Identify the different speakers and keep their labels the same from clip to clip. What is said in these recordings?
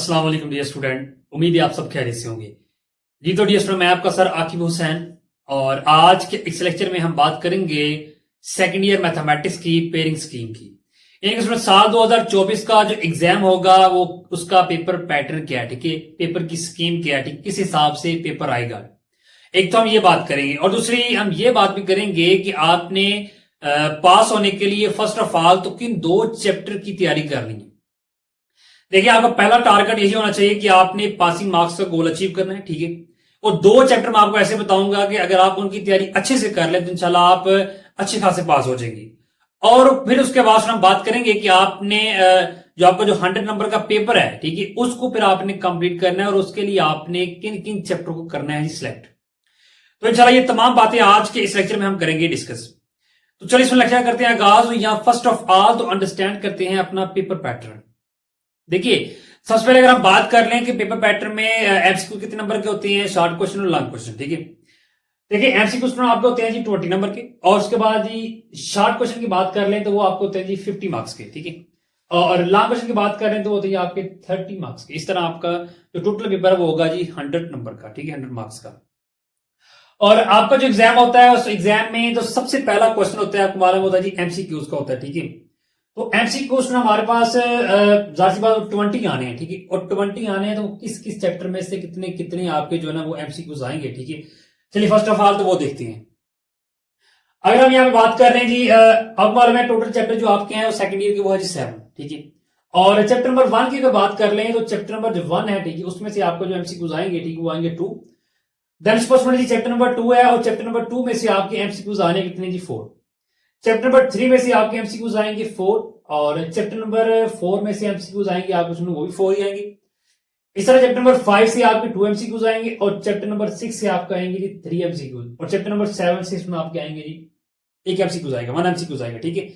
Speaker 1: अस्सलाम वालेकुम dear student, उम्मीद है आप सब खैरियत से होंगे। जी तो डियर स्टूडेंट, मैं आपका सर आकिब हुसैन और आज के इस लेक्चर में हम बात करेंगे सेकंड ईयर मैथमेटिक्स की पेयरिंग स्कीम की। यानी कि साल 2024 का जो एग्जाम होगा वो उसका पेपर पैटर्न क्या है, ठीक है, पेपर की स्कीम क्या है, ठीक, किस हिसाब से पेपर आएगा। एक तो हम ये बात करेंगे और दूसरी हम ये बात भी करेंगे कि आपने पास होने के लिए फर्स्ट ऑफ ऑल तो किन दो चैप्टर की तैयारी करनी है। देखिए, आपका पहला टारगेट यही होना चाहिए कि आपने पासिंग मार्क्स का गोल अचीव करना है, ठीक है। और दो चैप्टर मैं आपको ऐसे बताऊंगा कि अगर आप उनकी तैयारी अच्छे से कर लें तो इंशाल्लाह आप अच्छे खासे पास हो जाएंगे। और फिर उसके बाद हम बात करेंगे कि आपने जो आपका जो 100 नंबर का पेपर है, ठीक है, उसको फिर आपने कंप्लीट करना है और उसके लिए आपने किन किन चैप्टर को करना है सिलेक्ट। तो इंशाल्लाह ये तमाम बातें आज के इस लेक्चर में हम करेंगे डिस्कस। तो चलिए इसमें लेक्चर करते हैं आगाज। यहां फर्स्ट ऑफ ऑल तो अंडरस्टैंड करते हैं अपना पेपर पैटर्न। देखिए, सबसे पहले अगर हम बात कर लें कि पेपर पैटर्न में एमसीक्यू कितने नंबर के होते हैं, शॉर्ट क्वेश्चन और लॉन्ग क्वेश्चन, ठीक है। देखिए, एमसीक्यू क्वेश्चन आपके होते हैं जी 20 नंबर के और उसके बाद जी शॉर्ट क्वेश्चन की बात कर लें तो वो आपको होते हैं जी 50 मार्क्स के, ठीक है। और लॉन्ग क्वेश्चन की बात करें तो होते हैं आपके 30 मार्क्स के। इस तरह आपका जो टोटल पेपर है वो होगा जी 100 नंबर का, ठीक है, 100 मार्क्स का। और आपका जो एग्जाम होता है उस एग्जाम में तो सबसे पहला क्वेश्चन होता है, आपको मालूम होता है जी एमसीक्यूज का होता है, ठीक है। तो एमसीक्यू क्वेश्चन हमारे पास जाहिर सी बात 20 आने हैं, ठीक है। और 20 आने हैं तो किस किस चैप्टर में से कितने कितने आपके जो है ना वो एमसीक्यूज आएंगे, ठीक है। चलिए फर्स्ट ऑफ ऑल तो वो देखते हैं। अगर हम यहाँ पे बात कर रहे हैं जी, अब मालूम है टोटल चैप्टर जो आपके हैं वो सेकंड ईयर के वो है जी 7, ठीक है। और चैप्टर नंबर 1 की अगर बात कर लें तो चैप्टर नंबर जो 1 है, ठीक है, उसमें से आपको जो एमसीक्यूज आएंगे, ठीक है, वो आएंगे 2। देन जी चैप्टर नंबर 2 है और चैप्टर नंबर 2 में से आपके एमसीक्यूज आने कितने जी 4। चैप्टर नंबर 3 में से आपके एमसीक्यूज आएंगे 4 और चैप्टर नंबर 4 में से एमसीक्यूज आएंगे आपको उसमें वो भी 4 ही आएंगे। इस तरह चैप्टर नंबर 5 से आपके 2 एमसीक्यूज आएंगे और चैप्टर नंबर 6 से आपका आएंगे जी 3 एमसीक्यूज और चैप्टर नंबर 7 से इसमें आपके आएंगे जी 1 एमसीक्यूज आएगा, 1 एमसीक्यूज आएगा, ठीक है।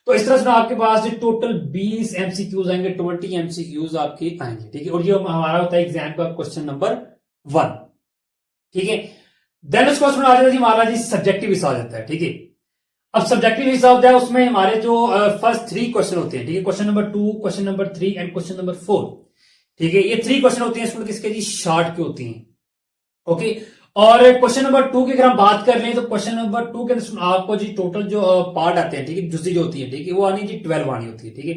Speaker 1: तो इस तरह से आपके पास जो टोटल 20 एमसीक्यूज आएंगे, 20 एमसीक्यूज आपके आएंगे, ठीक है। और ये हमारा होता है एग्जाम का क्वेश्चन नंबर 1, ठीक है। देन उस क्वेश्चन आ जाता है जी हमारा जी सब्जेक्टिव हिस्सा आ जाता है, ठीक है। अब सब्जेक्टिव हिस्सा होता है उसमें हमारे जो फर्स्ट 3 क्वेश्चन होते हैं, ठीक है, question number 2, question number 3 and question number 4, ठीक है। ये 3 क्वेश्चन होते हैं इसमें किसके जी शॉर्ट के होती हैं, ओके। और क्वेश्चन नंबर 2 की अगर हम बात कर लें तो क्वेश्चन नंबर 2 के अंदर आपको जी टोटल जो पार्ट आते हैं, ठीक है, जुज़ी जो होती है, ठीक है, वो आनी जी 12 आनी होती है, ठीक है।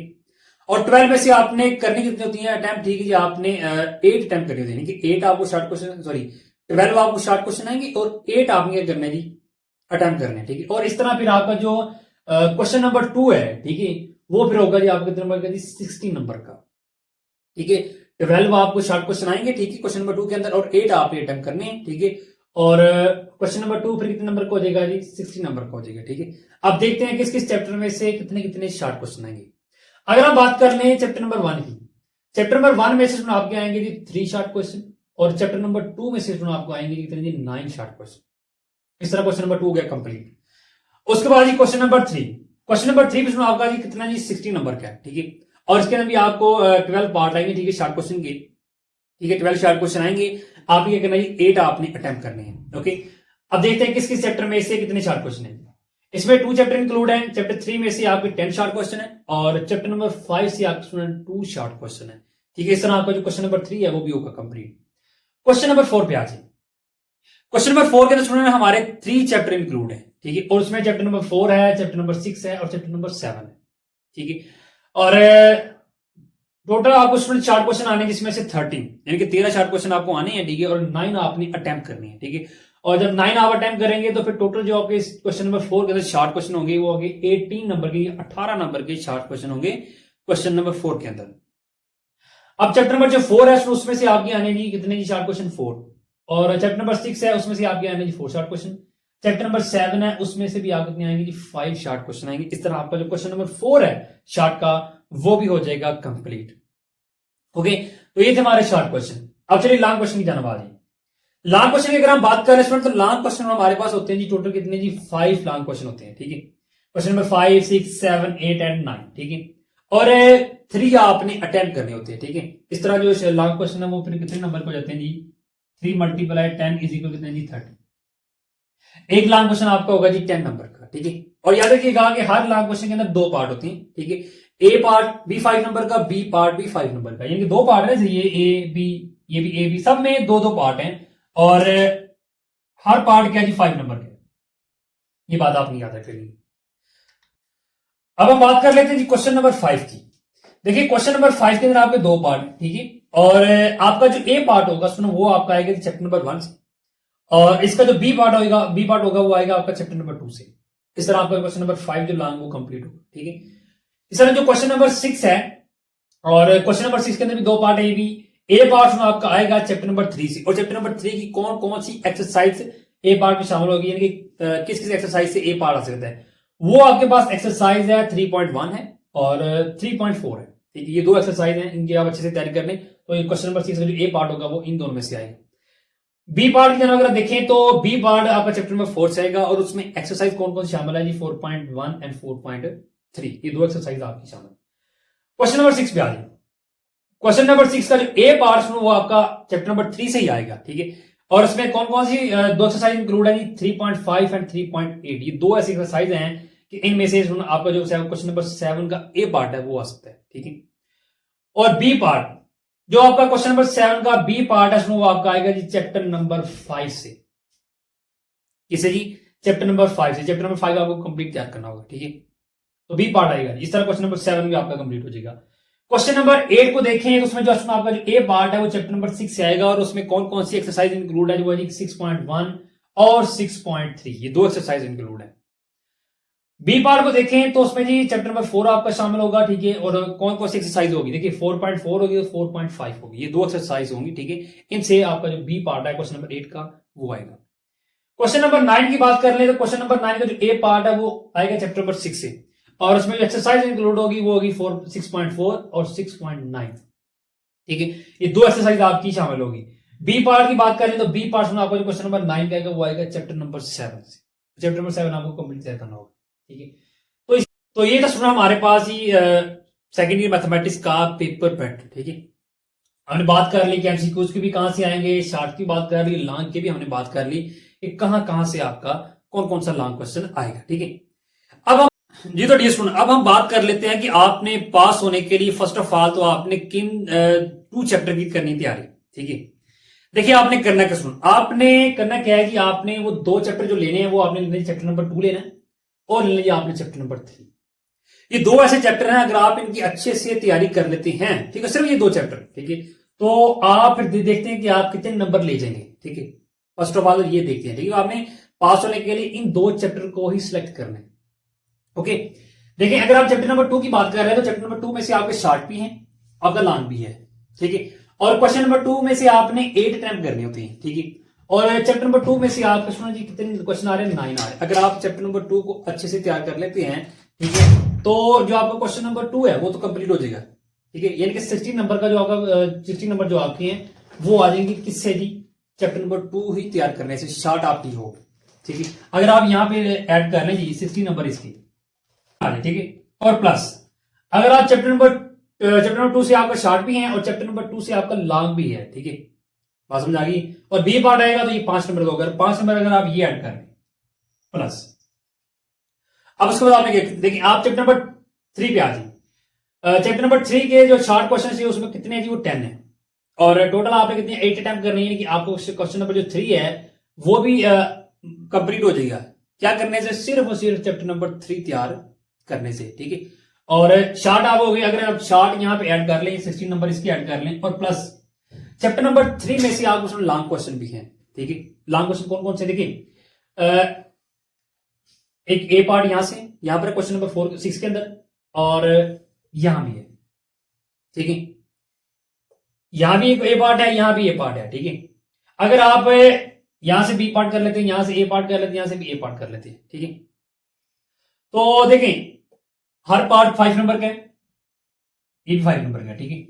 Speaker 1: और 12 में से आपने करनी कितनी होती है अटेम्प्ट, ठीक है जी, आपने 8 अटेम्प्ट करनी होती है, 8 आपको शॉर्ट क्वेश्चन, सॉरी 12 आपको शॉर्ट क्वेश्चन आएंगे और 8 आपने क्या करना है जी अटेम्प्ट करने, ठीक है। और इस तरह फिर आपका जो क्वेश्चन नंबर 2 है, ठीक है, वो फिर होगा जी आपके कितने नंबर का जी 16 नंबर का, ठीक है। 12 आपको शॉर्ट क्वेश्चन आएंगे, ठीक है, क्वेश्चन नंबर 2 के अंदर और 8 आपने अटेम्प्ट करने हैं, ठीक है। और क्वेश्चन नंबर 2 फिर कितने नंबर का हो जाएगा जी 16 नंबर का हो जाएगा, ठीक है। अब देखते हैं किस किस चैप्टर में से कितने कितने शॉर्ट क्वेश्चन आएंगे। अगर हम बात कर लें चैप्टर नंबर 1 की, चैप्टर नंबर 1 में से आपके आएंगे जी 3 शॉर्ट क्वेश्चन और चैप्टर नंबर 2 में से आपको आएंगे कितने जी 9 शॉर्ट क्वेश्चन। इस तरह क्वेश्चन नंबर 2 हो गया कंप्लीट। उसके बाद जी क्वेश्चन नंबर 3, क्वेश्चन नंबर 3 में आपका जी कितना जी 60 नंबर का है, ठीक है। और इसके अंदर भी आपको 12 पार्ट आएंगे, ठीक है, शॉर्ट क्वेश्चन के, ठीक है, 12 शॉर्ट क्वेश्चन आएंगे। आप ये करना जी 8 आपने अटेम्प्ट करने हैं, ओके। अब देखते हैं किस किस चैप्टर में से कितने शॉर्ट क्वेश्चन है। इसमें 2 चैप्टर इंक्लूड है। चैप्टर 3 में से आपके 10 शॉर्ट क्वेश्चन है और चैप्टर नंबर 5 से आपके 2 शॉर्ट क्वेश्चन है, ठीक है। इस तरह आपका जो क्वेश्चन नंबर 3 है वो भी होगा कंप्लीट। क्वेश्चन नंबर 4 पे आ जाए। क्वेश्चन नंबर 4 के अंदर हमारे 3 चैप्टर इंक्लूड है, ठीक है। और उसमें चैप्टर नंबर 4 है, चैप्टर नंबर 6 है और चैप्टर नंबर 7 है, ठीक है। और टोटल आपको स्टूडेंट शॉर्ट क्वेश्चन आने जिसमें से 13 यानी कि 13 शॉर्ट क्वेश्चन आपको आने हैं, ठीक है। और 9 आपने अटेम्प्ट करनी है, ठीक है। और जब 9 आप अटेम्प्ट करेंगे तो फिर टोटल जो आपके क्वेश्चन नंबर 4 के अंदर शॉर्ट क्वेश्चन होंगे वो होंगे 18 नंबर के, 18 नंबर के शॉर्ट क्वेश्चन होंगे क्वेश्चन नंबर 4 के अंदर। अब चैप्टर नंबर जो 4 है उसमें से आपके आने जी कितने जी शॉर्ट क्वेश्चन 4 और चैप्टर नंबर 6 है उसमें से आपके आने जी 4 शॉर्ट क्वेश्चन। चैप्टर नंबर 7 है उसमें से भी आप कितने आएंगे जी 5 शॉर्ट क्वेश्चन आएंगे। इस तरह आपका जो क्वेश्चन नंबर 4 है शॉर्ट का वो भी हो जाएगा कंप्लीट, ओके। तो ये थे हमारे शॉर्ट क्वेश्चन। अब चलिए लॉन्ग क्वेश्चन की जानकारी। लॉन्ग क्वेश्चन की अगर हम बात करें तो लॉन्ग क्वेश्चन हमारे पास होते हैं जी टोटल कितने जी 5 लॉन्ग क्वेश्चन होते हैं, ठीक है। क्वेश्चन नंबर 5, 6, 7, 8 एंड 9, ठीक है। और 3 आपने अटेम्प्ट करने होते हैं, ठीक है। इस तरह जो लॉन्ग क्वेश्चन है वो फिर कितने नंबर को जाते हैं जी 3 × 10 इज इक्वल कितने जी 30। एक लॉन्ग क्वेश्चन आपका होगा जी 10 नंबर का, ठीक है। और याद रखिएगा कि हर लॉन्ग क्वेश्चन के अंदर 2 पार्ट होते हैं, ठीक है। ए पार्ट भी 5 नंबर का, बी पार्ट भी 5 नंबर का, यानी कि 2 पार्ट है, ये ए बी, ये भी ए बी, सब में 2-2 पार्ट हैं और हर पार्ट क्या जी 5 नंबर का। ये बात आपने याद रखनी। अब हम बात कर लेते हैं जी क्वेश्चन नंबर 5 की। देखिए क्वेश्चन नंबर 5 के अंदर आपके 2 पार्ट, ठीक है, और आपका जो ए पार्ट होगा सुनो वो आपका आएगा चैप्टर नंबर 1 से, और इसका जो बी पार्ट होगा वो आएगा आपका चैप्टर नंबर 2 से। इस तरह आपका क्वेश्चन नंबर 5 जो लॉन्ग वो कंप्लीट होगा, ठीक है। इस तरह जो क्वेश्चन नंबर 6 है, और क्वेश्चन नंबर 6 के अंदर भी 2 पार्ट है, भी ए पार्ट में आपका आएगा चैप्टर नंबर 3 से, और चैप्टर नंबर 3 की कौन कौन सी एक्सरसाइज ए पार्ट में शामिल होगी, यानी कि किस किस एक्सरसाइज से ए पार्ट आ सकता है, वो आपके पास एक्सरसाइज है 3.1 है और 3.4 है, ठीक है। ये 2 एक्सरसाइज हैं, इनकी आप अच्छे से तैयारी कर लें, तो ये क्वेश्चन नंबर 6 का जो ए पार्ट होगा वो इन दोनों में से आएगा। बी पार्ट की अगर देखें तो बी पार्ट आपका चैप्टर नंबर 4 से आएगा, और उसमें एक्सरसाइज कौन कौन सी शामिल है जी 4.1 एंड 4.3, ये 2 एक्सरसाइज आपकी शामिल। क्वेश्चन नंबर 6 पे आ जाए। क्वेश्चन नंबर 6 का जो ए पार्ट वो आपका चैप्टर नंबर 3 से ही आएगा, ठीक है, और इसमें कौन कौन सी 2 एक्सरसाइज इंक्लूड है जी 3.5 एंड 3.8, ये 2 ऐसी एक्सरसाइज हैं कि इनमें से आपका जो क्वेश्चन नंबर 7 का ए पार्ट है वो आ सकता है, ठीक है। और बी पार्ट जो आपका क्वेश्चन नंबर 7 का बी पार्ट है वो आपका आएगा जी चैप्टर नंबर 5 से। किसे जी? चैप्टर नंबर 5 से। चैप्टर नंबर 5 आपको कंप्लीट तैयार करना होगा, ठीक है, तो बी पार्ट आएगा। इस तरह क्वेश्चन नंबर 7 भी आपका कंप्लीट हो जाएगा। क्वेश्चन नंबर 8 को देखें तो उसमें जो आपका जो ए पार्ट है वो चैप्टर नंबर 6 से आएगा, और उसमें कौन कौन सी एक्सरसाइज इंक्लूड है, जो है 6.1 और 6.3, ये 2 एक्सरसाइज इंक्लूड है। बी पार्ट को देखें तो उसमें जी चैप्टर नंबर 4 आपका शामिल होगा, ठीक है, और कौन कौन सी एक्सरसाइज होगी, देखिए 4.4 होगी और 4.5 होगी, ये 2 एक्सरसाइज होंगी, ठीक है। इनसे आपका जो बी पार्ट है क्वेश्चन नंबर 8 का वो आएगा। क्वेश्चन नंबर 9 की बात कर ले तो क्वेश्चन नंबर 9 का जो ए पार्ट है वो आएगा चैप्टर नंबर 6 से, और उसमें जो एक्सरसाइज इंक्लूड होगी वो होगी 6.4 और 6.9, ठीक है, ये 2 एक्सरसाइज आपकी शामिल होगी। बी पार्ट की बात करें तो बी पार्ट में आपको जो क्वेश्चन नंबर 9 का आएगा वो आएगा चैप्टर नंबर 7 से। चैप्टर नंबर 7 आपको कंप्लीट तैयार करना होगा, ठीक है। तो ये था सुना हमारे पास ही सेकेंड ईयर मैथमेटिक्स का पेपर पैटर्न, ठीक है। हमने बात कर ली कि एमसीक्यूज की भी कहां से आएंगे, शार्ट की बात कर ली, लॉन्ग की भी हमने बात कर ली कि कहां से आपका कौन कौन सा लॉन्ग क्वेश्चन आएगा, ठीक है। अब हम जी तो डियर स्टूडेंट अब हम बात कर लेते हैं कि आपने पास होने के लिए फर्स्ट ऑफ ऑल तो आपने किन 2 चैप्टर की करनी तैयारी, ठीक है। देखिए आपने करना क्या, सुन आपने करना क्या है कि आपने वो 2 चैप्टर जो लेने हैं वो आपने लेने चैप्टर नंबर 2 लेना है, और ले लिया आपने चैप्टर नंबर 3। ये 2 ऐसे चैप्टर हैं, अगर आप इनकी अच्छे से तैयारी कर लेते हैं, ठीक है, सिर्फ ये 2 चैप्टर, ठीक है, तो आप फिर देखते हैं कि आप कितने नंबर ले जाएंगे, ठीक है। फर्स्ट ऑफ ऑल ये देखते हैं, ठीक है, आपने पास होने के लिए इन 2 चैप्टर को ही सिलेक्ट करना है, ओके। देखिए अगर आप चैप्टर नंबर 2 की बात कर रहे हैं तो चैप्टर नंबर 2 में से आपके शार्ट भी हैं, आपका लॉन्ग भी है, ठीक है, और क्वेश्चन नंबर 2 में से आपने 8 अटेम्प्ट करने होते हैं, ठीक है, और चैप्टर नंबर 2 में से आपका सुना जी कितने क्वेश्चन आ रहे हैं, 9 आ रहे हैं। अगर आप चैप्टर नंबर 2 को अच्छे से तैयार कर लेते हैं, ठीक है, तो जो आपका क्वेश्चन नंबर 2 है वो तो कंप्लीट हो जाएगा, ठीक है, यानी कि 16 नंबर का जो आपका 16 नंबर जो आपके हैं वो आ जाएंगे किससे जी, चैप्टर नंबर 2 ही तैयार करने से, शार्ट आपकी हो, ठीक है। अगर आप यहां पे ऐड कर लें जी 16 नंबर इसकी, ठीक है, और प्लस अगर आप चैप्टर नंबर 2 से आपका शार्ट भी है और चैप्टर नंबर 2 से आपका लॉन्ग भी है, ठीक है, बात समझ आ गई। और बी पार्ट आएगा तो ये 5 नंबर का होगा, 5 नंबर अगर आप ये ऐड कर लें प्लस। अब उसके बाद आपने देखिए आप चैप्टर नंबर 3 पे आ जाइए। चैप्टर नंबर 3 के जो शार्ट क्वेश्चन है उसमें कितने हैं जी, वो 10 है, और टोटल आपने कितने 8 अटेम्प्ट करनी है कि आपको क्वेश्चन नंबर जो 3 है वो भी कंप्लीट हो जाएगा, क्या करने से, सिर्फ और सिर्फ चैप्टर नंबर 3 तैयार करने से, ठीक है। और शार्ट आप हो गए, अगर आप शार्ट यहां पे ऐड कर लें 16 नंबर इसकी ऐड कर लें, और प्लस चैप्टर नंबर 3 में से आपको उसमें लॉन्ग क्वेश्चन भी हैं, ठीक है। लॉन्ग क्वेश्चन कौन कौन से, देखिए एक ए पार्ट यहां से यहां पर क्वेश्चन नंबर 6 के अंदर, और यहां भी है, ठीक है, यहां भी एक ए पार्ट है, यहां भी ए पार्ट है, ठीक है। अगर आप यहां से बी पार्ट कर लेते हैं, यहां से ए पार्ट कर लेते हैं, यहां से भी ए पार्ट कर लेते हैं, ठीक है। तो देखें हर पार्ट 5 नंबर का है, ये भी 5 नंबर का, ठीक है।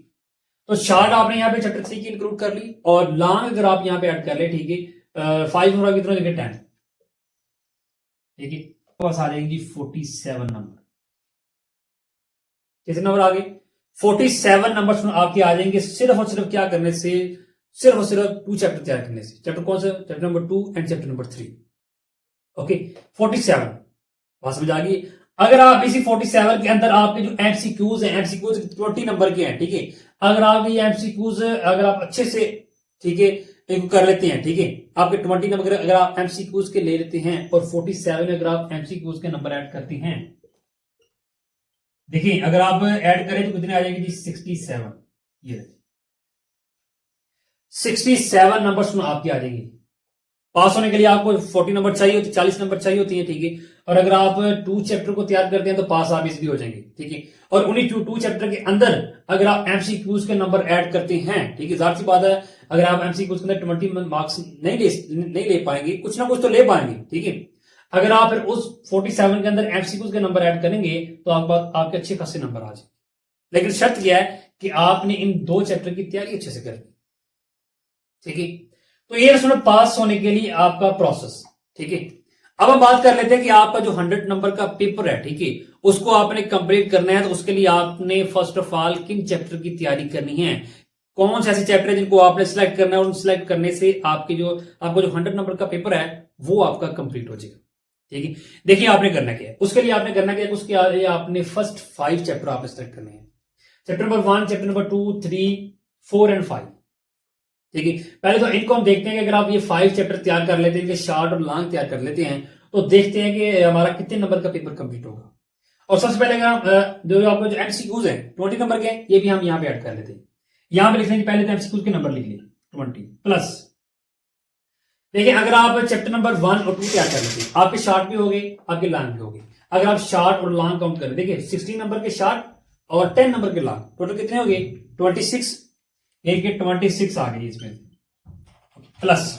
Speaker 1: तो शार्ट आपने यहां पे चैप्टर 3 की इंक्लूड कर ली, और लॉन्ग अगर आप यहां पे ऐड कर ले, ठीक है, 5 नंबर कितना हो जाएगा 10, ठीक है, पास आ जाएंगी 47 नंबर। कितने नंबर आ गए, 47 नंबर आपके आ जाएंगे सिर्फ और सिर्फ क्या करने से, सिर्फ और सिर्फ 2 चैप्टर तैयार करने से। चैप्टर कौन सा, chapter number 2 and chapter number 3, okay 47, बात समझ आ गई। अगर आप इसी 47 के अंदर आपके जो एमसीक्यूज हैं, एमसीक्यूज 20 नंबर के हैं, ठीक है। अगर आप ये एमसीक्यूज अगर आप अच्छे से, ठीक है, इनको कर लेते हैं, ठीक है, आपके 20 नंबर अगर आप एमसीक्यूज के ले लेते हैं और 47 अगर आप एमसीक्यूज के नंबर ऐड करते हैं, देखिए अगर आप ऐड करें तो कितने आ जाएंगे जी, 67। ये 67 नंबर आपकी आ जाएंगे। पास होने के लिए आपको 40 नंबर चाहिए होती, 40 नंबर चाहिए होती है, ठीक है। और अगर आप 2 चैप्टर को तैयार करते हैं तो पास आप इस भी हो जाएंगे, ठीक है। और उन्हीं 2 चैप्टर के अंदर अगर आप एमसीक्यूज के नंबर ऐड करते हैं, ठीक है, जाहिर सी बात है अगर आप एमसीक्यूज के अंदर 20 मार्क्स नहीं ले पाएंगे, कुछ ना कुछ तो ले पाएंगे, ठीक है। अगर आप फिर उस 47 के अंदर एमसीक्यूज के नंबर ऐड करेंगे तो आपके अच्छे खासे नंबर आ जाए। लेकिन शर्त यह है कि आपने इन 2 चैप्टर की तैयारी अच्छे से करनी, ठीक है। तो ये सुनो पास होने के लिए आपका प्रोसेस, ठीक है। अब हम बात कर लेते हैं कि आपका जो 100 नंबर का पेपर है, ठीक है, उसको आपने कंप्लीट करना है। तो उसके लिए आपने फर्स्ट ऑफ ऑल किन चैप्टर की तैयारी करनी है, कौन से ऐसे चैप्टर है जिनको आपने सिलेक्ट करना है, और सिलेक्ट करने से आपका जो 100 नंबर का पेपर है वो आपका कंप्लीट हो जाएगा, ठीक है। देखिए आपने करना क्या है, उसके लिए आपने करना क्या है, उसके आगे आपने फर्स्ट 5 चैप्टर आपने सिलेक्ट करने हैं। Chapter number 1, chapter number 2, 3, 4 and 5, ठीक है। पहले तो इनको हम देखते हैं कि अगर आप ये 5 चैप्टर तैयार कर लेते हैं, शॉर्ट और लॉन्ग तैयार कर लेते हैं, तो देखते हैं कि हमारा कितने नंबर का पेपर कंप्लीट होगा। और सबसे पहले अगर जो आपको जो एमसीक्यूज है 20 नंबर के, ये भी हम यहाँ पे ऐड कर लेते हैं। यहां पे लिख लेंगे पहले तो एमसीक्यूज के नंबर लिख लिए 20 प्लस। देखिए अगर आप चैप्टर नंबर 1 और 2 तैयार कर लेते हैं, आपके शॉर्ट भी हो गए, आपके लॉन्ग भी हो गए। अगर आप शॉर्ट और लॉन्ग काउंट करें, देखिए 16 नंबर के शॉर्ट और 10 नंबर के लॉन्ग, टोटल कितने हो गए 26, एक 26 आ गई इसमें, प्लस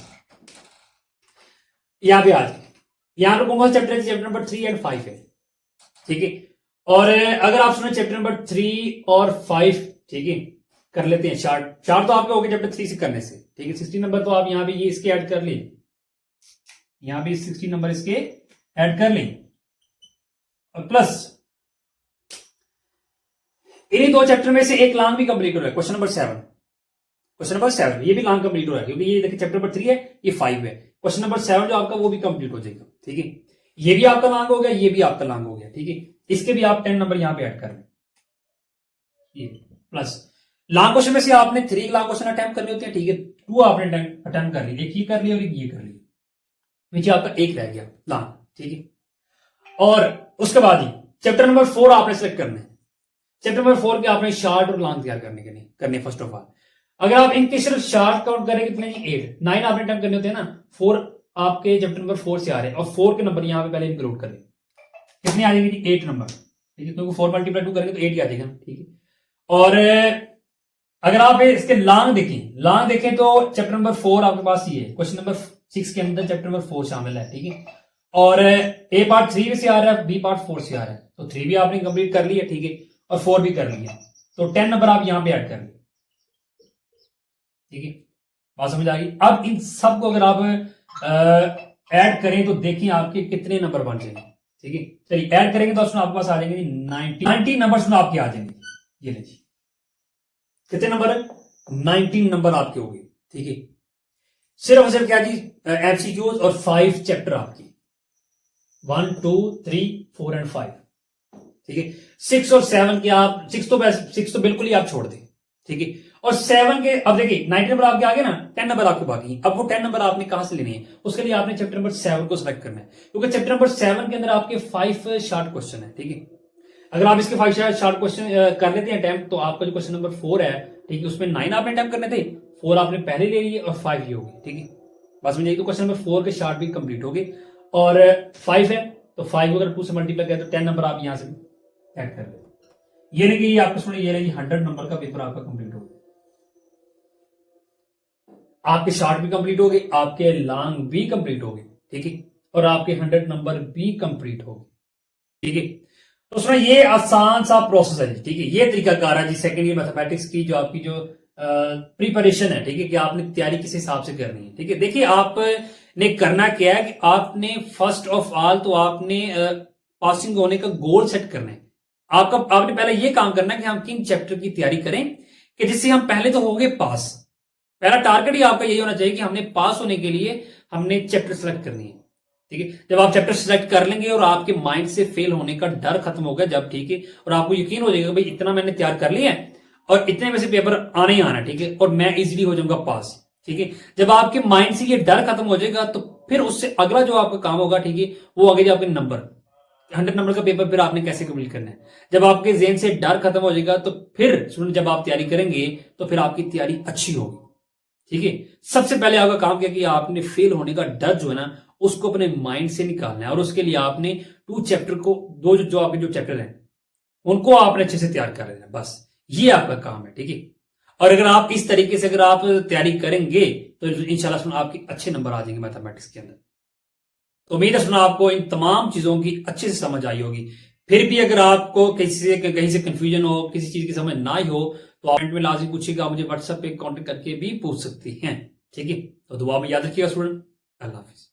Speaker 1: यहां पे आज यहां पर कौन सा चैप्टर है, चैप्टर नंबर 3 एंड 5 है, ठीक है। और अगर आप सुनो चैप्टर नंबर 3 और 5, ठीक है, कर लेते हैं शॉर्ट तो आपके हो गए चैप्टर 3 से करने से, ठीक है। 16 नंबर तो आप यहां पे ये इसके ऐड कर लें, यहां पे 16 नंबर इसके ऐड कर लें, और प्लस इन्हीं 2 चैप्टर में से एक लॉन्ग भी कंप्लीट हो रहा है, क्वेश्चन नंबर 7, ये भी लॉन्ग कंप्लीट हो रहा है, क्योंकि ये देखिए चैप्टर नंबर 3 है, ये 5 है। क्वेश्चन नंबर 7 जो आपका वो भी कंप्लीट हो जाएगा, ठीक है। ये भी आपका लॉन्ग हो गया, ये भी आपका लॉन्ग हो गया, ठीक है। इसके भी आप 10 नंबर यहां पे ऐड कर लें, ये प्लस लॉन्ग क्वेश्चन में से आपने 3 लॉन्ग क्वेश्चन अटेम्प्ट करने होते हैं, ठीक है। 2 आपने अटेम्प्ट कर ली, एक ही कर लिया और एक ये कर लिया, नीचे आपका एक रह गया लॉन्ग, ठीक है। और उसके बाद ही चैप्टर नंबर 4 आपने सेलेक्ट करना है। चैप्टर नंबर 4 के आपने शॉर्ट और लॉन्ग तैयार करने फर्स्ट ऑफ ऑल। अगर आप इनके सिर्फ शॉर्ट काउंट करेंगे कितने, 8 9 आपने अटेम्प्ट करने होते हैं ना, 4 आपके चैप्टर नंबर 4 से आ रहे हैं, और 4 के नंबर यहां पे पहले इंक्लूड करें, कितने आ जाएंगे 8 नंबर, ठीक है, क्योंकि 4 मल्टीप्लाई 2 करेंगे तो 8 ही आ जाएगा, ठीक है। और अगर आप इसके लॉन्ग देखें तो चैप्टर नंबर 4 आपके पास ये है, क्वेश्चन नंबर 6 के अंदर चैप्टर नंबर 4 शामिल है, ठीक है। और ए पार्ट 3 से आ रहा है, बी पार्ट 4 से आ रहा है, तो 3 भी आपने कंप्लीट कर लिया, ठीक है, और 4 भी कर लिया, तो 10 नंबर आप यहां पे ऐड कर, ठीक है। बात समझ आ गई। अब इन सब को अगर आप ऐड करें तो देखिए आपके कितने नंबर बन जाएंगे, ठीक है। चलिए ऐड करेंगे तो उसमें आपके पास आ जाएंगे 90 नंबर उसमें आपके आ जाएंगे, ये लीजिए कितने नंबर है, 19 नंबर आपके हो गए, ठीक है। सिर्फ और सिर्फ क्या जी, एमसीक्यूज और 5 चैप्टर आपकी 1 2 3 4 एंड 5, ठीक है। 6 और 7 के आप 6 तो बिल्कुल ही आप छोड़ दें, ठीक है। और 7 के अब देखिए 90 नंबर आपके आगे ना, 10 नंबर आपके बाकी है। अब वो 10 नंबर आपने कहां से लेने हैं, उसके लिए आपने चैप्टर नंबर 7 को सिलेक्ट करना है, क्योंकि चैप्टर नंबर 7 के अंदर आपके 5 शॉर्ट क्वेश्चन है, ठीक है। अगर आप इसके 5 शॉर्ट क्वेश्चन कर लेते हैं अटेम्प्ट, तो आपका जो क्वेश्चन नंबर 4 है, ठीक है, उसमें 9 आपने अटेम्प्ट करने थे, 4 आपने पहले ले लिए और 5 ये हो गए, ठीक है। बस समझिए, तो क्वेश्चन नंबर 4 के शॉर्ट भी कंप्लीट हो गए, और 5 है तो 5 अगर 2 से मल्टीप्लाई करें तो 10 नंबर आप यहां से ऐड कर लें। ये नहीं कि आपको सुनिए, ये नहीं 100 नंबर का पेपर आपका कंप्लीट हो गया, आपके शॉर्ट भी कंप्लीट हो गए, आपके लॉन्ग भी कंप्लीट हो गए, ठीक है, और आपके 100 नंबर भी कंप्लीट हो गए, ठीक है। तो उसमें ये आसान सा प्रोसेस है, ठीक है, ये तरीकाकार है जी सेकेंड ईयर मैथमेटिक्स की जो आपकी जो प्रिपरेशन है, ठीक है, कि आपने तैयारी किस हिसाब से करनी है, ठीक है। देखिए आपने करना क्या है कि आपने फर्स्ट ऑफ ऑल तो आपने पासिंग होने का गोल सेट करना है। आपने पहले ये काम करना है कि हम किन चैप्टर की तैयारी करें कि जिससे हम पहले तो हो गए पास। पहला टारगेट ही आपका यही होना चाहिए कि हमने पास होने के लिए हमने चैप्टर सेलेक्ट करनी है। ठीक है। जब आप चैप्टर सिलेक्ट कर लेंगे और आपके माइंड से फेल होने का डर खत्म हो गया जब, ठीक है, और आपको यकीन हो जाएगा भाई इतना मैंने तैयार कर लिया है और इतने में से पेपर आने ही आना, ठीक है, और मैं इजीली हो जाऊंगा पास, ठीक है। जब आपके माइंड से ये डर खत्म हो जाएगा तो फिर उससे अगला जो आपका काम होगा, ठीक है, वो आगे जो आपके नंबर 100 नंबर का पेपर फिर आपने कैसे कंप्लीट करना है। जब आपके जेहन से डर खत्म हो जाएगा तो फिर सुन, जब आप तैयारी करेंगे तो फिर आपकी तैयारी अच्छी होगी, ठीक है। सबसे पहले आपका काम क्या कि आपने फेल होने का डर जो है ना उसको अपने माइंड से निकालना है, और उसके लिए आपने 2 चैप्टर को, जो आपके जो चैप्टर हैं उनको आपने अच्छे से तैयार कर लेना है, बस ये आपका काम है, ठीक है। और अगर आप इस तरीके से अगर आप तैयारी करेंगे तो इंशाल्लाह सुन आपके अच्छे नंबर आ जाएंगे मैथमेटिक्स के अंदर। तो उम्मीद है सुना आपको इन तमाम चीजों की अच्छे से समझ आई होगी। फिर भी अगर आपको कहीं से कंफ्यूजन हो, किसी चीज की समझ ना ही हो, तो आप कमेंट में लाजमी पूछिएगा, मुझे व्हाट्सएप पे कांटेक्ट करके भी पूछ सकती हैं, ठीक है। तो दुआ में याद रखिएगा स्टूडेंट। अल्लाह हाफिज।